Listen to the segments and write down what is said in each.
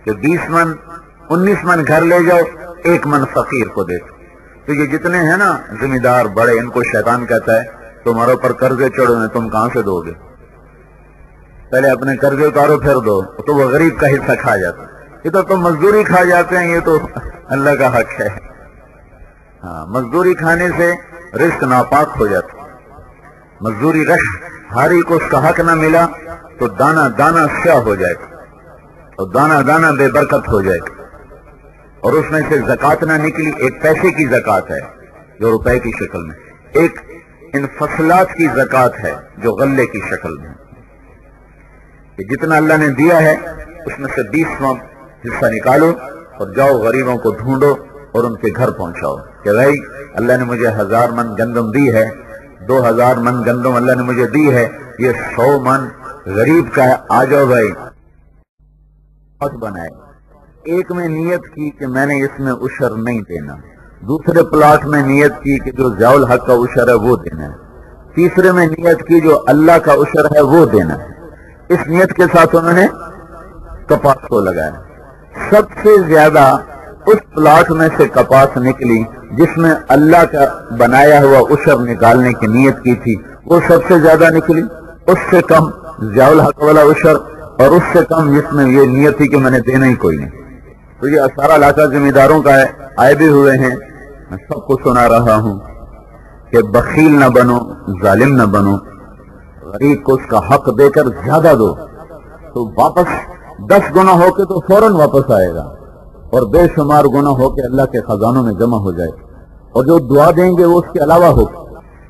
کہ 20 من 19 من گھر لے جاؤ، 1 من فقیر کو دے دو۔ تو یہ جتنے ہیں نا ذمہ دار بڑے، ان کو شیطان کہتا ہے تمہارے اوپر قرضے چڑھو ہیں، تم کہاں سے دو گے؟ پہلے اپنے قرضے اتارو پھر دو، تو وہ غریب کا حصہ کھا جاتا ہے۔ یہ تو تم مزدوری کھا جاتے ہیں، یہ تو اللہ کا حق ہے۔ ہاں، مزدوری کھانے سے رزق ناپاک ہو جاتا، مزدوری رش ہاری کو اس کا حق نہ ملا تو دانا دانا سیاہ ہو جائے گا اور دانا دانا بے برکت ہو جائے گا، اور اس میں سے زکات نہ نکلی۔ ایک پیسے کی زکات ہے جو روپے کی شکل میں، ایک ان فصلات کی زکات ہے جو غلے کی شکل میں۔ کہ جتنا اللہ نے دیا ہے اس میں سے 20واں حصہ نکالو اور جاؤ غریبوں کو ڈھونڈو اور ان کے گھر پہنچاؤ کہ بھائی اللہ نے مجھے 1000 من گندم دی ہے، 2000 من گندم اللہ نے مجھے دی ہے، یہ 100 من غریب کا ہے، آ جاؤ بھائی۔ بنائے ایک میں نیت کی کہ میں نے اس میں عشر نہیں دینا، دوسرے پلاٹ میں نیت کی کہ جو ضیاء الحق کا عشر ہے وہ دینا ہے، تیسرے میں نیت کی جو اللہ کا عشر ہے وہ دینا ہے۔ اس نیت کے ساتھ انہوں نے کپاس کو لگایا۔ سب سے زیادہ اس پلاٹ میں سے کپاس نکلی جس میں اللہ کا بنایا ہوا عشر نکالنے کی نیت کی تھی، وہ سب سے زیادہ نکلی۔ اس سے کم ضیاء الحق والا عشر، اور اس سے کم جس میں یہ نیت تھی کہ میں نے دینا ہی کوئی نہیں۔ تو یہ سارا علاقہ ذمہ داروں کا ہے، آئے بھی ہوئے ہیں، میں سب کو سنا رہا ہوں کہ بخیل نہ بنو، ظالم نہ بنو، غریب کو اس کا حق دے کر زیادہ دو تو واپس 10 گنا ہو کے تو فوراً واپس آئے گا، اور بے شمار گنا ہو کے اللہ کے خزانوں میں جمع ہو جائے گا۔ اور جو دعا دیں گے وہ اس کے علاوہ ہو۔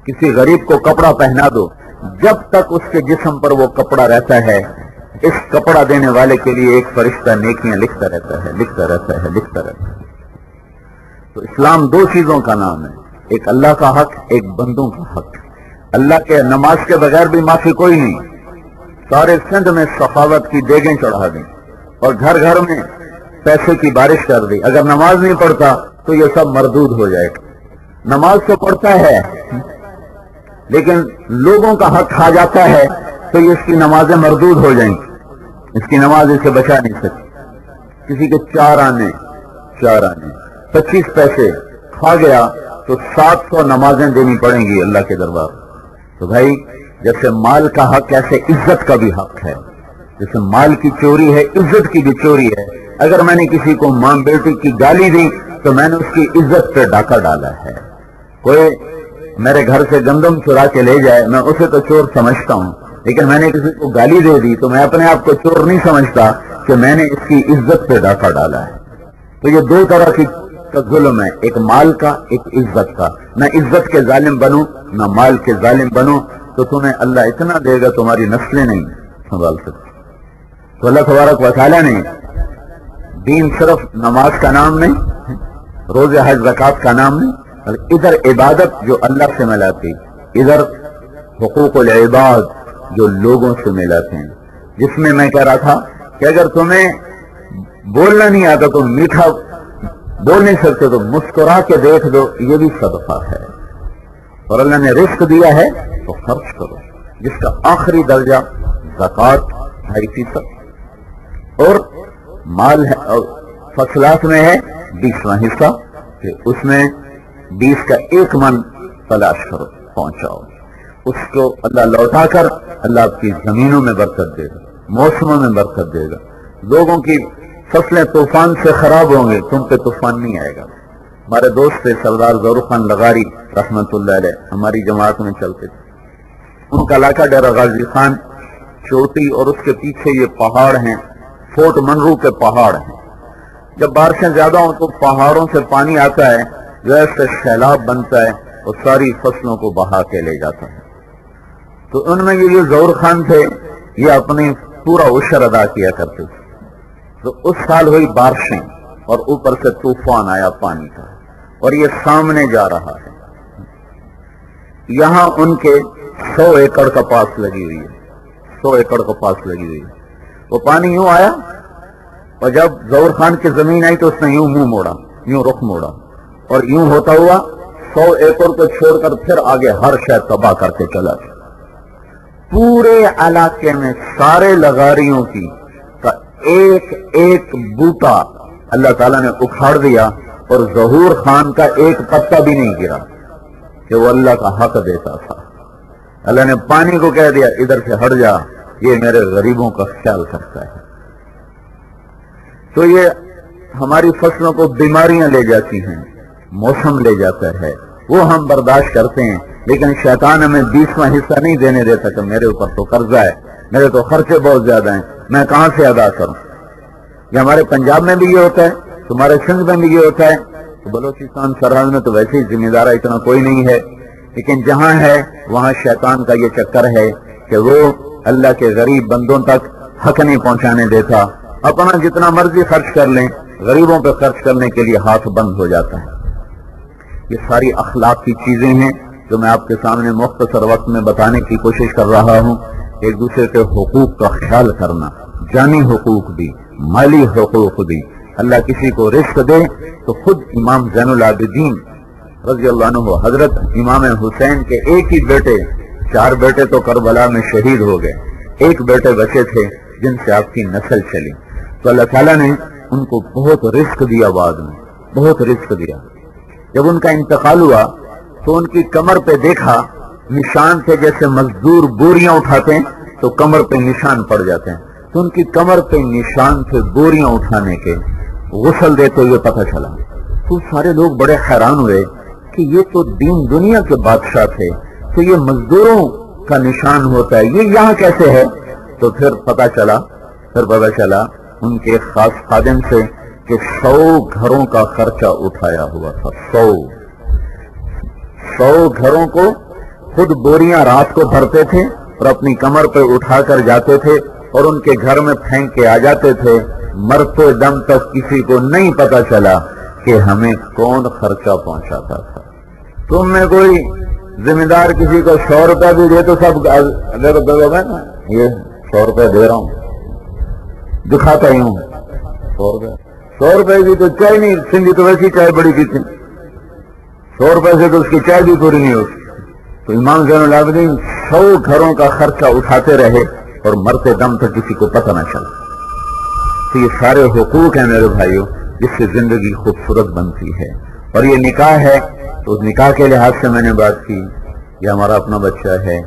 کسی غریب کو کپڑا پہنا دو، جب تک اس کے جسم پر وہ کپڑا رہتا ہے اس کپڑا دینے والے کے لیے ایک فرشتہ نیکیاں لکھتا رہتا ہے، لکھتا رہتا ہے، لکھتا رہتا ہے۔ تو اسلام 2 چیزوں کا نام ہے، ایک اللہ کا حق، ایک بندوں کا حق۔ اللہ کے نماز کے بغیر بھی معافی کوئی نہیں، سارے سندھ میں سخاوت کی دیگیں چڑھا دیں اور گھر گھر میں پیسے کی بارش کر دی، اگر نماز نہیں پڑھتا تو یہ سب مردود ہو جائے گا۔ نماز تو پڑھتا ہے لیکن لوگوں کا حق کھا جاتا ہے تو یہ اس کی نمازیں مردود ہو جائیں گی، اس کی نماز اسے بچا نہیں سکتی۔ کسی کے 4 آنے 25 پیسے کھا گیا تو 700 نمازیں دینی پڑیں گی اللہ کے دربار۔ تو بھائی جیسے مال کا حق ایسے عزت کا بھی حق ہے، جیسے مال کی چوری ہے عزت کی بھی چوری ہے۔ اگر میں نے کسی کو ماں بیٹی کی گالی دی تو میں نے اس کی عزت پہ ڈاکہ ڈالا ہے۔ کوئی میرے گھر سے گندم چرا کے لے جائے میں اسے تو چور سمجھتا ہوں، لیکن میں نے کسی کو گالی دے دی تو میں اپنے آپ کو چور نہیں سمجھتا کہ میں نے اس کی عزت پہ ڈاکہ ڈالا ہے۔ تو یہ 2 طرح کا ظلم ہے، ایک مال کا، ایک عزت کا۔ نہ عزت کے ظالم بنو نہ مال کے ظالم بنو تو تمہیں اللہ اتنا دے گا تمہاری نسلیں نہیں سنبھال سکتی۔ تو اللہ تبارک و تعالیٰ نے دین صرف نماز کا نام نہیں، روزہ حج زکات کا نام نہیں، ادھر عبادت جو اللہ سے ملاتی، ادھر حقوق العباد جو لوگوں سے ملاتے ہیں، جس میں میں کہہ رہا تھا کہ اگر تمہیں بولنا نہیں آتا تو میٹھا بول نہیں سکتے تو مسکرا کے دیکھ دو، یہ بھی صدقہ ہے۔ اور اللہ نے رزق دیا ہے تو خرچ کرو، جس کا آخری درجہ زکات 2.5% اور مال ہے، اور فصلات میں ہے 20واں حصہ، کہ اس میں 20 کا 1 من تلاش کرو، پہنچاؤ اس کو۔ اللہ لوٹا کر اللہ آپ کی زمینوں میں برکت دے گا، موسموں میں برکت دے گا۔ لوگوں کی فصلیں طوفان سے خراب ہوں گے، تم پہ طوفان نہیں آئے گا۔ ہمارے دوست تھے سردار ظہور خان لغاری رحمت اللہ علیہ، ہماری جماعت میں چلتے تھے۔ ان کا علاقہ ڈیرہ غازی خان چوٹی، اور اس کے پیچھے یہ پہاڑ ہیں، فورٹ منرو کے پہاڑ ہیں۔ جب بارشیں زیادہ ہوں تو پہاڑوں سے پانی آتا ہے، جیسے سیلاب بنتا ہے اور ساری فصلوں کو بہا کے لے جاتا ہے۔ تو ان میں یہ ظہور خان تھے، یہ اپنی پورا عشر ادا کیا کرتے تھے۔ تو اس سال ہوئی بارشیں اور اوپر سے طوفان آیا پانی کا، اور یہ سامنے جا رہا ہے۔ یہاں ان کے 100 ایکڑ کپاس لگی ہوئی ہے، 100 ایکڑ کپاس لگی ہوئی ہے۔ وہ پانی یوں آیا اور جب ظہور خان کی زمین آئی تو اس نے یوں منہ موڑا، یوں رخ موڑا، اور یوں ہوتا ہوا 100 ایکڑ کو چھوڑ کر پھر آگے ہر شے تباہ کر کے چلا گیا۔ پورے علاقے میں سارے لغاریوں کی ایک ایک بوٹا اللہ تعالیٰ نے اکھاڑ دیا اور ظہور خان کا ایک پتا بھی نہیں گرا کہ وہ اللہ کا حق دیتا تھا. اللہ نے پانی کو کہہ دیا ادھر سے ہٹ جا، یہ میرے غریبوں کا خیال کرتا ہے. تو یہ ہماری فصلوں کو بیماریاں لے جاتی ہیں، موسم لے جاتا ہے، وہ ہم برداشت کرتے ہیں، لیکن شیطان ہمیں 20واں حصہ نہیں دینے دیتا کہ میرے اوپر تو قرضہ ہے، میرے تو خرچے بہت زیادہ ہیں، میں کہاں سے ادا کروں. یہ ہمارے پنجاب میں بھی یہ ہوتا ہے، تمہارے سندھ میں بھی یہ ہوتا ہے. تو بلوچستان سرحد میں تو ویسے ہی ذمہ دار اتنا کوئی نہیں ہے، لیکن جہاں ہے وہاں شیطان کا یہ چکر ہے کہ وہ اللہ کے غریب بندوں تک حق نہیں پہنچانے دیتا. اپنا جتنا مرضی خرچ کر لیں، غریبوں پہ خرچ کرنے کے لیے ہاتھ بند ہو جاتا ہے. یہ ساری اخلاق کی چیزیں ہیں جو میں آپ کے سامنے مختصر وقت میں بتانے کی کوشش کر رہا ہوں. ایک دوسرے کے حقوق کا خیال کرنا، جانی حقوق بھی، مالی حقوق بھی. اللہ کسی کو رزق دے تو خود امام زین العابدین رضی اللہ عنہ حضرت امام حسین کے ایک ہی بیٹے، 4 بیٹے تو کربلا میں شہید ہو گئے، ایک بیٹے بچے تھے جن سے آپ کی نسل چلی. تو اللہ تعالیٰ نے ان کو بہت رزق دیا، بعد میں بہت رزق دیا. جب ان کا انتقال ہوا تو ان کی کمر پہ دیکھا نشان تھے، جیسے مزدور بوریاں اٹھاتے ہیں تو کمر پہ نشان پڑ جاتے ہیں. تو ان کی کمر پہ نشان تھے بوریاں اٹھانے کے، غسل دیتے ہوئے پتہ چلا. تو سارے لوگ بڑے حیران ہوئے کہ یہ تو دین دنیا کے بادشاہ تھے، تو یہ مزدوروں کا نشان ہوتا ہے، یہ یہاں کیسے ہے؟ تو پھر پتہ چلا ان کے خاص خادم سے کہ 100 گھروں کا خرچہ اٹھایا ہوا تھا. 100 گھروں کو خود بوریاں رات کو بھرتے تھے اور اپنی کمر پہ اٹھا کر جاتے تھے اور ان کے گھر میں پھینک کے آ جاتے تھے. مرتے دم تک کسی کو نہیں پتا چلا کہ ہمیں کون خرچہ پہنچاتا تھا. تم میں کوئی ذمہ دار کسی کو 100 روپے بھی دے تو سب اگر نا یہ 100 روپے دے رہا ہوں، دکھاتا ہی ہوں 100 روپے کی تو چائے نہیں، سندھی تو ویسی چائے بڑی پیتے، 100 روپے سے تو اس کی چائے بھی پوری نہیں ہوتی. تو امام زین العابدین 100 گھروں کا خرچہ اٹھاتے رہے اور مرتے دم تک کسی کو پتہ نہ چلا. تو یہ سارے حقوق ہیں میرے بھائیوں جس سے زندگی خوبصورت بنتی ہے. اور یہ نکاح ہے تو اس نکاح کے لحاظ سے میں نے بات کی، یہ ہمارا اپنا بچہ ہے.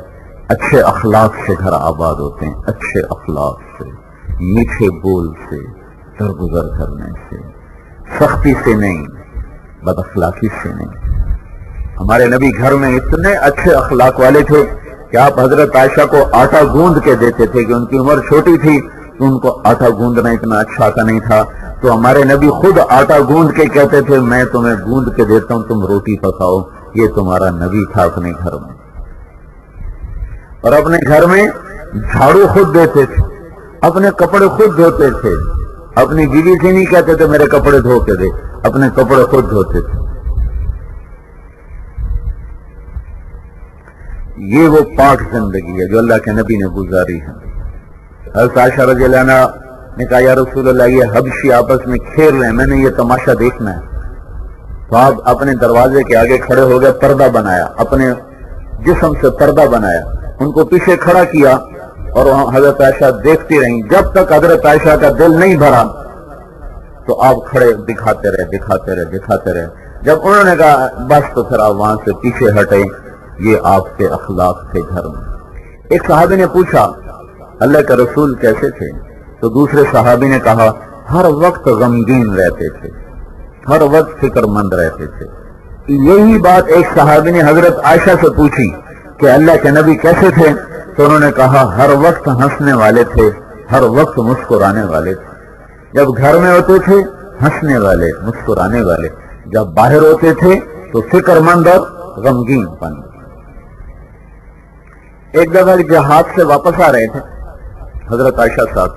اچھے اخلاق سے گھر آباد ہوتے ہیں، اچھے اخلاق سے، میٹھے بول سے، درگزر کرنے سے، سختی سے نہیں، بد اخلاقی سے نہیں. ہمارے نبی گھر میں اتنے اچھے اخلاق والے تھے کہ آپ حضرت عائشہ کو آٹا گوندھ کے دیتے تھے کہ ان کی عمر چھوٹی تھی تو ان کو آٹا گوندنا اتنا اچھا آتا نہیں تھا. تو ہمارے نبی خود آٹا گوندھ کے کہتے تھے میں تمہیں گوندھ کے دیتا ہوں، تم روٹی پکاؤ. یہ تمہارا نبی تھا اپنے گھر میں. اور اپنے گھر میں جھاڑو خود دیتے تھے، اپنے کپڑے خود دھوتے تھے. اپنی بیوی سے نہیں کہتے تھے میرے کپڑے دھو کے دے، اپنے کپڑے خود دھوتے تھے. یہ وہ پاک زندگی ہے جو اللہ کے نبی نے گزاری ہے. حضرت عائشہ رضی اللہ عنہ نے کہا یا رسول اللہ یہ حبشی آپس میں کھیل رہے ہیں، میں نے یہ تماشا دیکھنا ہے. تو آپ اپنے دروازے کے آگے کھڑے ہو گئے، پردہ بنایا، اپنے جسم سے پردہ بنایا، ان کو پیچھے کھڑا کیا اور حضرت عائشہ دیکھتی رہیں. جب تک حضرت عائشہ کا دل نہیں بھرا تو آپ کھڑے دکھاتے رہے. جب انہوں نے کہا بس تو پھر آپ وہاں سے پیچھے ہٹے. یہ آپ کے اخلاق تھے گھر میں. ایک صحابی نے پوچھا اللہ کے رسول کیسے تھے؟ تو دوسرے صحابی نے کہا ہر وقت غمگین رہتے تھے، ہر وقت فکر مند رہتے تھے. یہی بات ایک صحابی نے حضرت عائشہ سے پوچھی کہ اللہ کے نبی کیسے تھے؟ تو انہوں نے کہا ہر وقت ہنسنے والے تھے، ہر وقت مسکرانے والے تھے. جب گھر میں ہوتے تھے ہنسنے والے، مسکرانے والے، جب باہر ہوتے تھے تو فکر مند اور غمگین پن. ایک دفعہ جہاد سے واپس آ رہے تھے حضرت عائشہ صاحب،